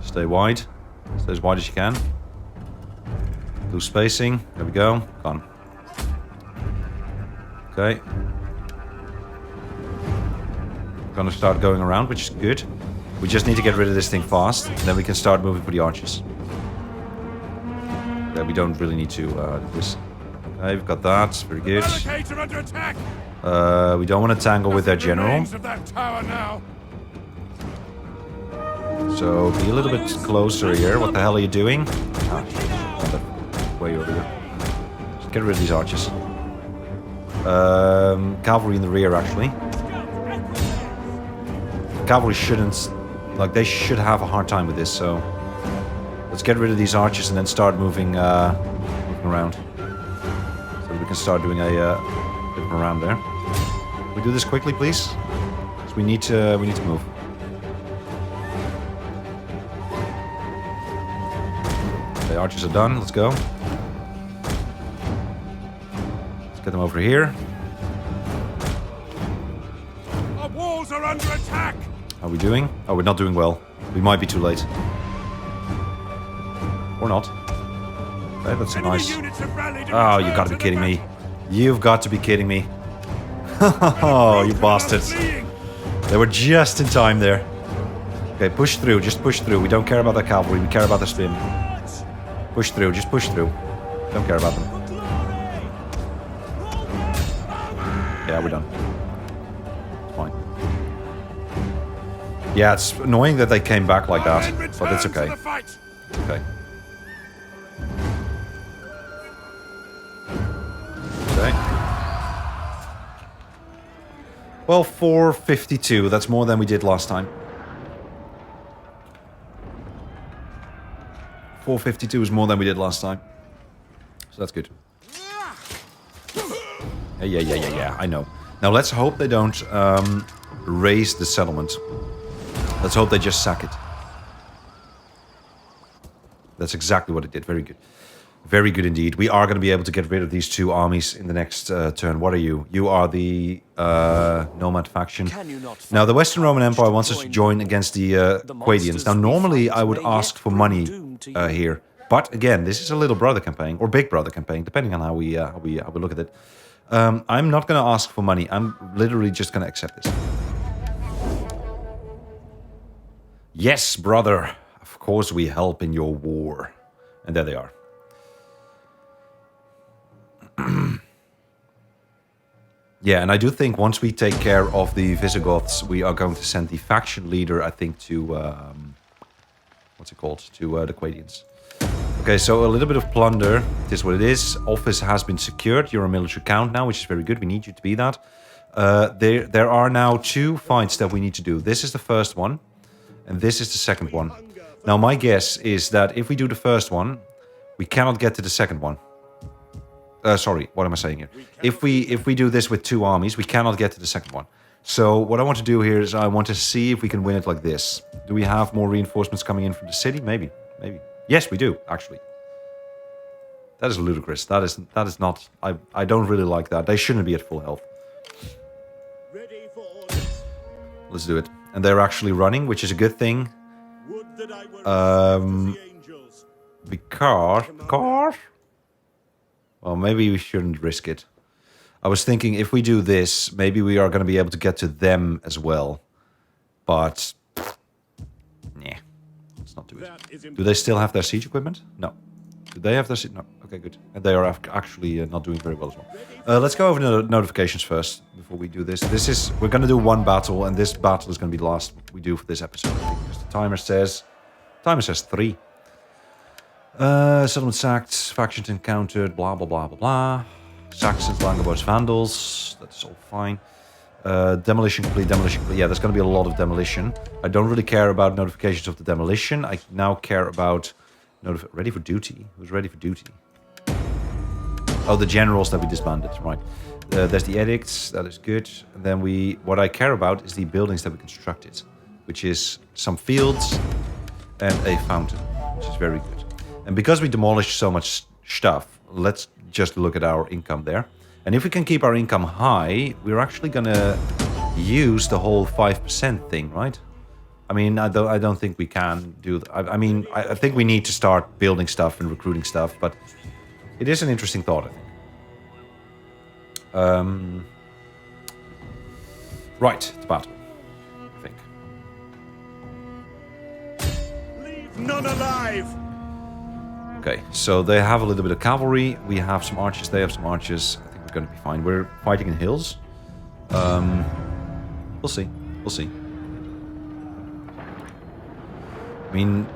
Stay wide. Stay as wide as you can. Do spacing. There we go. Gone. Okay. Gonna start going around, which is good. We just need to get rid of this thing fast, and then we can start moving for the archers. Yeah, we don't really need to do this. Okay, we've got that. Very good. Barricades are under attack! We don't want to tangle with their Nothing general. remains of that tower now. So be a little bit closer here. What the hell are you doing? Ah, shit. Way over here. Just get rid of these archers. Cavalry in the rear, actually. Cavalry shouldn't... Like, they should have a hard time with this, so... Let's get rid of these archers and then start moving around. So we can start doing a bit of a round there. Can we do this quickly, please? Because we need to move. The archers are done. Let's go. Let's get them over here. Our walls are under attack! How are we doing? Oh, we're not doing well. We might be too late. Or not. Okay, that's a nice... Oh, you gotta be kidding me. You've got to be kidding me. Oh, you bastards. They were just in time there. Okay, push through. Just push through. We don't care about the cavalry. We care about the spin. Push through. Just push through. Don't care about them. Yeah, we're done. It's fine. Yeah, it's annoying that they came back like that, but it's okay. Okay. Okay. Well, 452. That's more than we did last time. 452 is more than we did last time. So that's good. Yeah, I know. Now let's hope they don't raise the settlement. Let's hope they just sack it. That's exactly what it did. Very good. Very good indeed. We are going to be able to get rid of these two armies in the next turn. What are you? You are the Nomad faction. Now, the Western Roman Empire wants us to join against the Quadians. Now, normally I would ask for money here. But again, this is a little brother campaign, or big brother campaign, depending on how we look at it. I'm not going to ask for money. I'm literally just going to accept this. Yes, brother. Of course we help in your war. And there they are. Yeah, and I do think once we take care of the Visigoths, we are going to send the faction leader, I think, to... what's it called? To the Quadians. Okay, so a little bit of plunder. This is what it is. Office has been secured. You're a military count now, which is very good. We need you to be that. There are now 2 fights that we need to do. This is the first one, and this is the second one. Now, my guess is that if we do the first one, we cannot get to the second one. Sorry, what am I saying here? If we do this with 2 armies, we cannot get to the second one. So what I want to do here is I want to see if we can win it like this. Do we have more reinforcements coming in from the city? Maybe. Yes, we do, actually. That is ludicrous. That is not... I don't really like that. They shouldn't be at full health. Ready for orders. Let's do it. And they're actually running, which is a good thing. Would that I were the angels. Because... Well, maybe we shouldn't risk it. I was thinking if we do this, maybe we are going to be able to get to them as well. But... Nah. Let's not do it. Do they still have their siege equipment? No. Do they have their siege? No. Okay, good. And they are actually not doing very well as well. Let's go over the notifications first before we do this. We're going to do 1 battle, and this battle is going to be the last we do for this episode. Because the timer says 3. Settlement sacked, factions encountered, blah, blah, blah, blah, blah. Saxons, Langobards, Vandals. That's all fine. Demolition complete, demolition complete. Yeah, there's going to be a lot of demolition. I don't really care about notifications of the demolition. I now care about... ready for duty? Who's ready for duty? Oh, the generals that we disbanded, right. There's the edicts, that is good. And then what I care about is the buildings that we constructed, which is some fields and a fountain, which is very good. And because we demolished so much stuff, let's just look at our income there. And if we can keep our income high, we're actually going to use the whole 5% thing, right? I mean, I don't think we can do that. I mean, I think we need to start building stuff and recruiting stuff, but it is an interesting thought, I think. Right, the battle, I think. Leave none alive! Okay, so they have a little bit of cavalry. We have some archers. They have some archers. I think we're going to be fine. We're fighting in hills. We'll see. We'll see. I mean,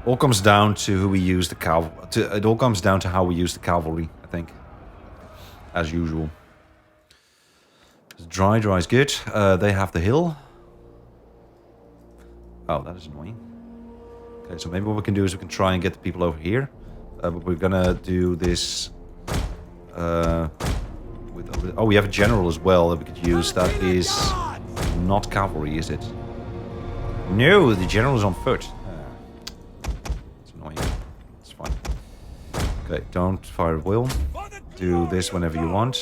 all comes down to who we use the cavalry. It all comes down to how we use the cavalry, I think. As usual. Dry is good. They have the hill. Oh, that is annoying. Okay, so maybe what we can do is we can try and get the people over here. But we're gonna do this... oh, we have a general as well that we could use. That is not cavalry, is it? No, the general is on foot. It's annoying. It's fine. Okay, don't fire at will. Do this whenever you want.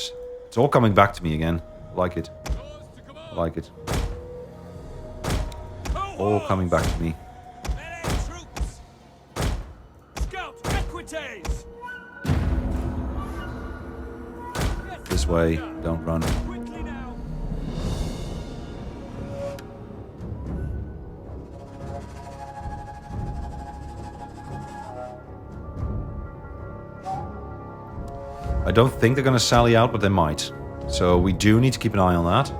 It's all coming back to me again. I like it. I like it. All coming back to me. This way, don't run. I don't think they're going to sally out, but they might. So we do need to keep an eye on that.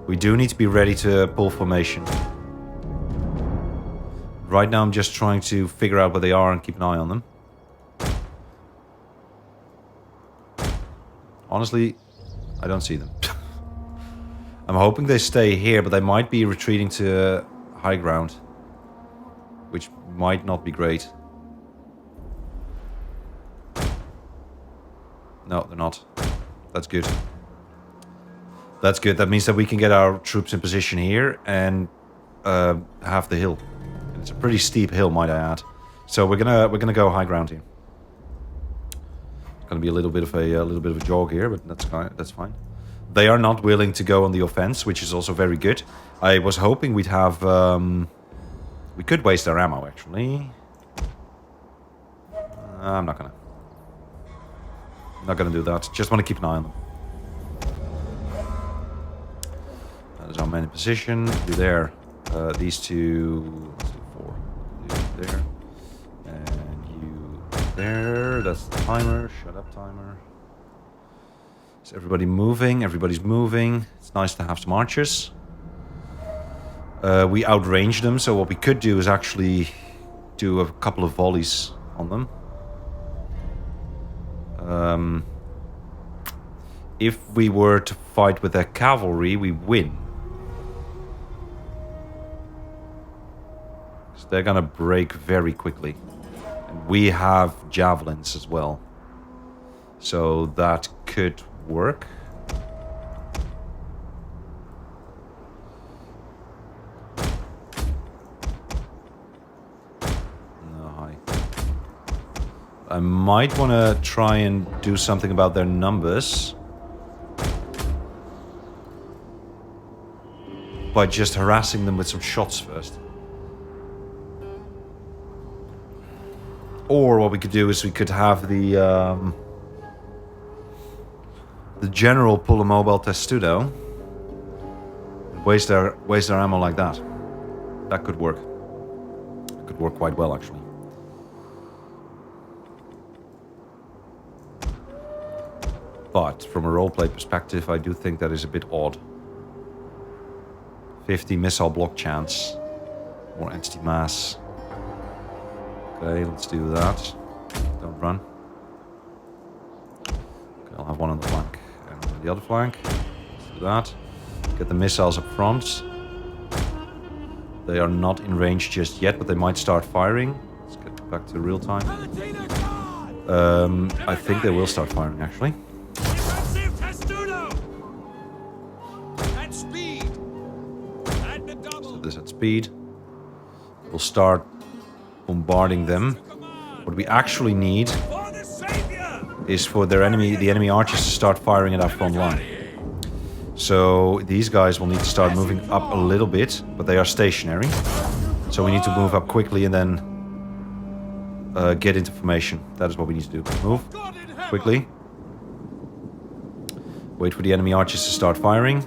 We do need to be ready to pull formation. Right now I'm just trying to figure out where they are and keep an eye on them. Honestly, I don't see them. I'm hoping they stay here, but they might be retreating to high ground. Which might not be great. No, they're not. That's good. That's good. That means that we can get our troops in position here and have the hill. And it's a pretty steep hill, might I add. So we're gonna go high ground here. Going to be a little bit of a jog here, but that's fine. They are not willing to go on the offense, which is also very good. I was hoping we'd have. We could waste our ammo actually. I'm not gonna. Not gonna do that. Just want to keep an eye on them. That is our main position. Do there. These two. Let's do 4. Do there. And you there. That's the timer. Shut up, timer. Is everybody moving? Everybody's moving. It's nice to have some archers. We outrange them, so what we could do is actually do a couple of volleys on them. If we were to fight with their cavalry, we win. So they're gonna break very quickly. And we have javelins as well. So that could work. No, hi. I might want to try and do something about their numbers. By just harassing them with some shots first. Or what we could do is we could have the general pull a mobile testudo. Waste their ammo like that. That could work. It could work quite well actually. But from a roleplay perspective, I do think that is a bit odd. 50 missile block chance. More entity mass. Okay, let's do that. Don't run. Okay, I'll have one on the flank. And on the other flank. Let's do that. Get the missiles up front. They are not in range just yet, but they might start firing. Let's get back to real time. I think they will start firing actually. This at speed. We'll start bombarding them. What we actually need is for the enemy archers to start firing at our front line. So these guys will need to start moving up a little bit, but they are stationary. So we need to move up quickly and then get into formation. That is what we need to do. Move quickly. Wait for the enemy archers to start firing.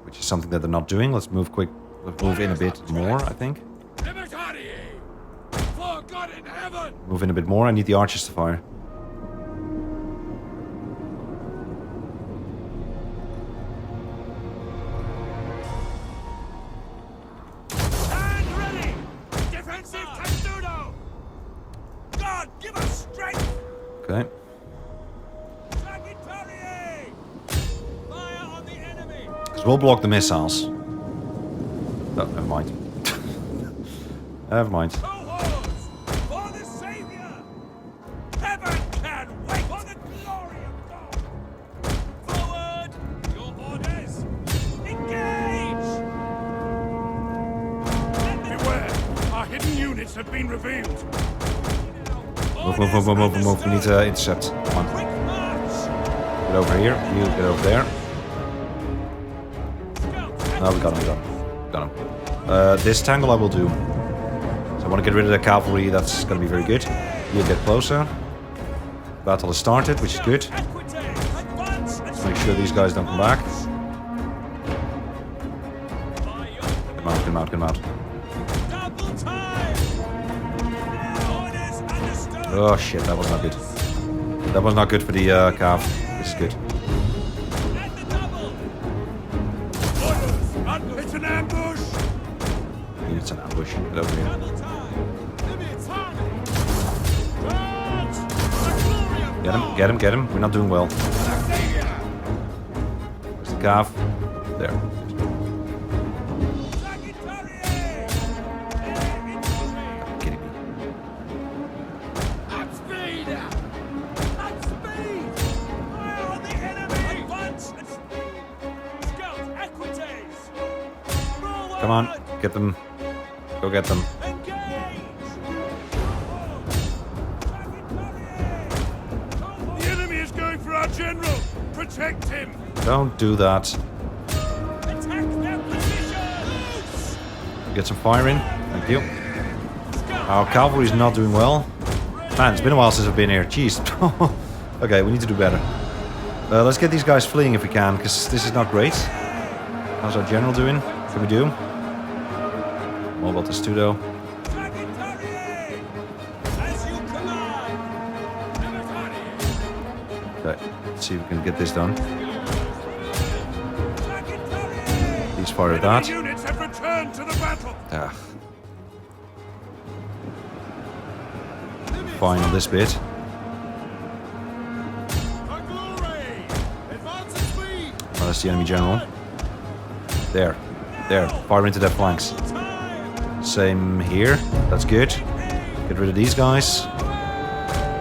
Which is something that they're not doing. Let's move quick. Let's move in a bit more, I think. Move in a bit more. I need the archers to fire. Because we'll block the missiles. Oh, never mind. Never mind. Cohorts! For the Savior! Heaven can wait for the glory of God! Forward! Your orders! Engage! Beware! Our hidden units have been revealed. Move. We need to intercept. Come on. Quick march! Get over here. You get over there. No, we got him. This tangle I will do. So I want to get rid of the cavalry. That's going to be very good. You get closer. Battle has started, which is good. Let's make sure these guys don't come back. Come out. Oh shit, that was not good. That was not good for the cav. This is good. It's an ambush! It's an ambush. Get over here. Get him. We're not doing well. Where's the cav? There. You're kidding me. Come on, get them. Go get them. The enemy is going for our general! Protect him! Don't do that. Get some fire in. Thank you. Our cavalry is not doing well. Man, it's been a while since I've been here. Jeez. Okay, we need to do better. Let's get these guys fleeing if we can, because this is not great. How's our general doing? What can we do? Mobile Testudo. Okay, let's see if we can get this done. Please fire that. Units have returned to the battle! Ah. Fine on this bit. Oh, that's the enemy general. There. Fire into their flanks. Same here. That's good. Get rid of these guys.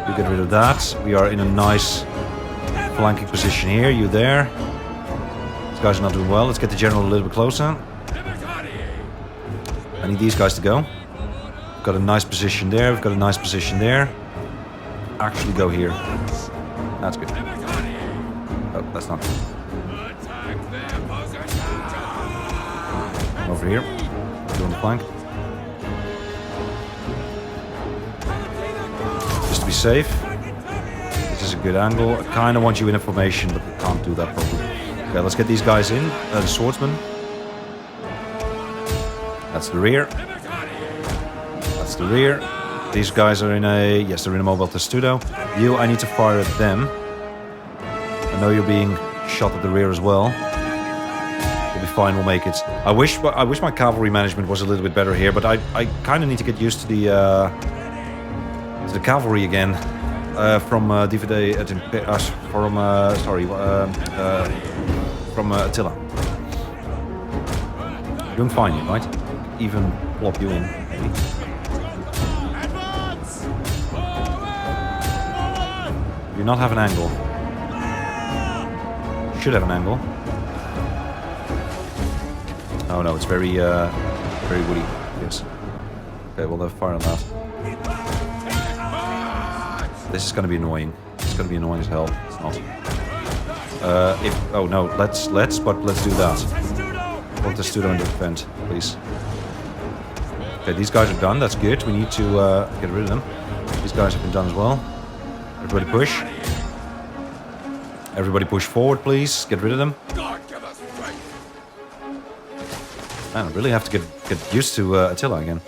You get rid of that. We are in a nice flanking position here. You there. These guys are not doing well. Let's get the general a little bit closer. I need these guys to go. We've got a nice position there. We've got a nice position there. Actually go here. That's good. Oh, that's not good. Over here. Doing the flank. Just to be safe. This is a good angle. I kind of want you in a formation, but we can't do that properly. Okay, let's get these guys in. The swordsman. That's the rear. That's the rear. These guys are in a... Yes, they're in a mobile testudo. You, I need to fire at them. I know you're being shot at the rear as well. We'll be fine, we'll make it. I wish my cavalry management was a little bit better here, but I kind of need to get used to the cavalry again. From DVD... from Attila. You're doing fine, right? Even plop you in, maybe. Do not have an angle. Should have an angle. Oh no, it's very woody. Yes. Okay, well, they'll fire on that. This is going to be annoying. It's going to be annoying as hell. It's not. Oh no, let's do that. Put the Testudo and defend, please. Okay, these guys are done. That's good. We need to get rid of them. These guys have been done as well. Everybody push. Everybody push forward, please. Get rid of them. Man, I really have to get used to Attila again.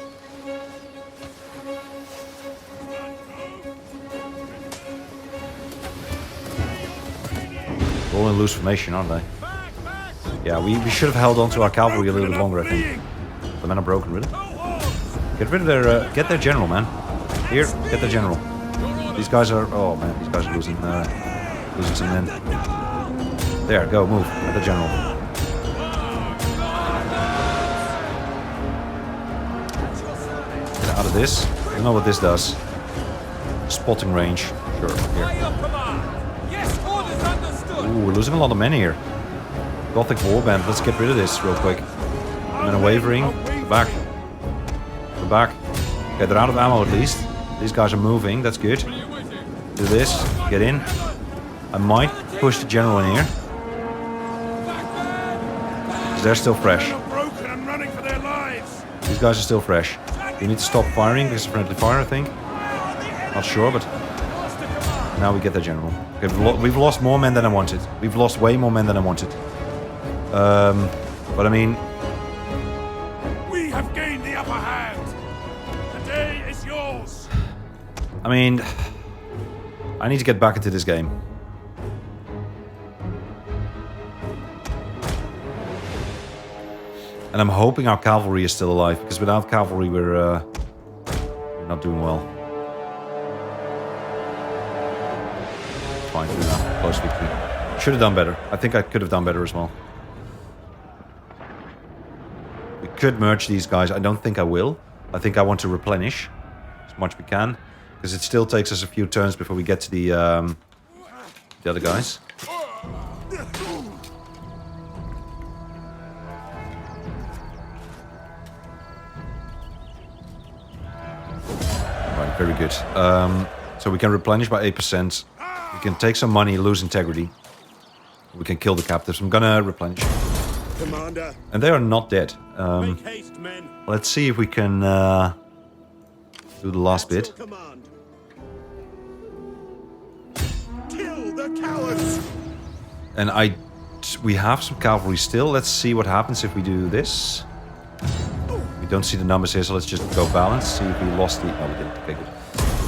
They're all in loose formation, aren't they? Yeah, we should have held on to our cavalry a little bit longer, I think. The men are broken, really. Get rid of their... get their general, man. Here, get their general. These guys are... Oh, man, these guys are losing some men. There, go, move. Get the general. out of this. I don't know what this does. Spotting range. Sure. Here. By your command. Yes, orders understood. Ooh, we're losing a lot of men here. Gothic Warband. Let's get rid of this real quick. Men are wavering. Go back. Go back. Okay, they're out of ammo at least. These guys are moving. That's good. Do this. Get in. I might push the general in here. They're still fresh. Broken and running for their lives. These guys are still fresh. We need to stop firing because of friendly fire, I think. Not sure, but now we get the general. Okay, we've lost more men than I wanted. We've lost way more men than I wanted. But I mean, We have gained the upper hand. The day is yours. I mean, I need to get back into this game. And I'm hoping our cavalry is still alive, because without cavalry we're not doing well. Fine, 2-0. Close victory. Should have done better. I think I could have done better as well. We could merge these guys. I don't think I will. I think I want to replenish as much as we can, because it still takes us a few turns before we get to the other guys. Right, very good. So we can replenish by 8%. We can take some money, lose integrity. We can kill the captives. I'm gonna replenish. Commander. And they are not dead. Make haste, men. Let's see if we can do the last bit. Command. Kill the cowards. And we have some cavalry still. Let's see what happens if we do this. We don't see the numbers here, so let's just go balance. See if we lost the... Oh, we didn't. Okay, good.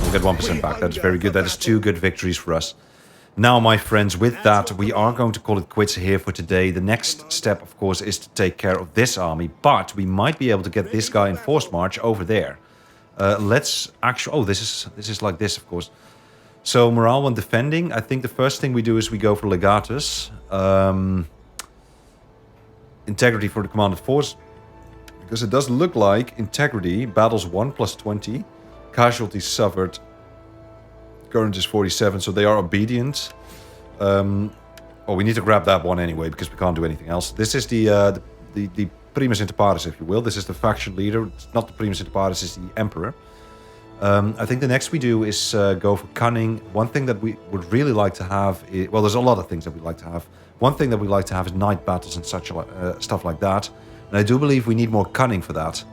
We'll get 1% back. That's very good. That is 2 good victories for us. Now, my friends, with that, we are going to call it quits here for today. The next step, of course, is to take care of this army. But we might be able to get this guy in forced march over there. Let's actually... Oh, this is like this, of course. So, morale when defending. I think the first thing we do is we go for legatus. Integrity for the commanded force. Because it does look like integrity, battles 1 plus 20, casualties suffered, current is 47, so they are obedient. Oh, we need to grab that one anyway, because we can't do anything else. This is the primus inter pares, if you will. This is the faction leader. It's not the primus inter pares, it's the emperor. I think the next we do is go for cunning. One thing that we would really like to have is, well, there's a lot of things that we'd like to have. One thing that we'd like to have is night battles and such stuff like that. And I do believe we need more cunning for that.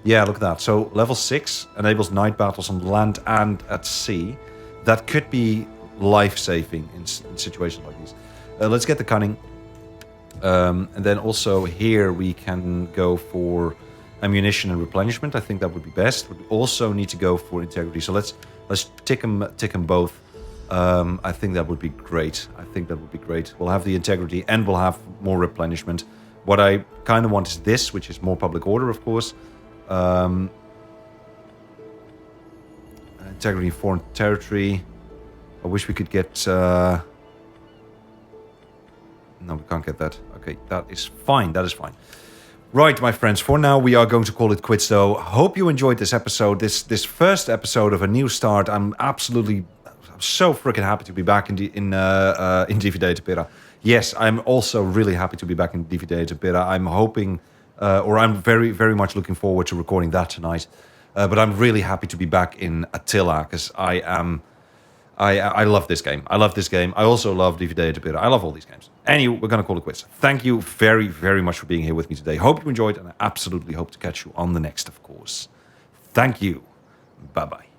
Yeah, look at that. So level 6 enables night battles on land and at sea. That could be life-saving in situations like these. Let's get the cunning. And then also here we can go for ammunition and replenishment. I think that would be best. But we also need to go for integrity. So let's tick them both. I think that would be great. We'll have the integrity and we'll have more replenishment. What I kind of want is this, which is more public order, of course. Integrity in foreign territory. I wish we could get... No, we can't get that. Okay, that is fine. Right, my friends. For now, we are going to call it quits, though. Hope you enjoyed this episode. This first episode of a new start. I'm so freaking happy to be back in Divide et Impera. Yes, I'm also really happy to be back in Divide et Impera. I'm hoping, or I'm very, very much looking forward to recording that tonight. But I'm really happy to be back in Attila, because I love this game. I also love Divide et Impera. I love all these games. Anyway, we're going to call it quits. Thank you very, very much for being here with me today. Hope you enjoyed, and I absolutely hope to catch you on the next, of course. Thank you. Bye-bye.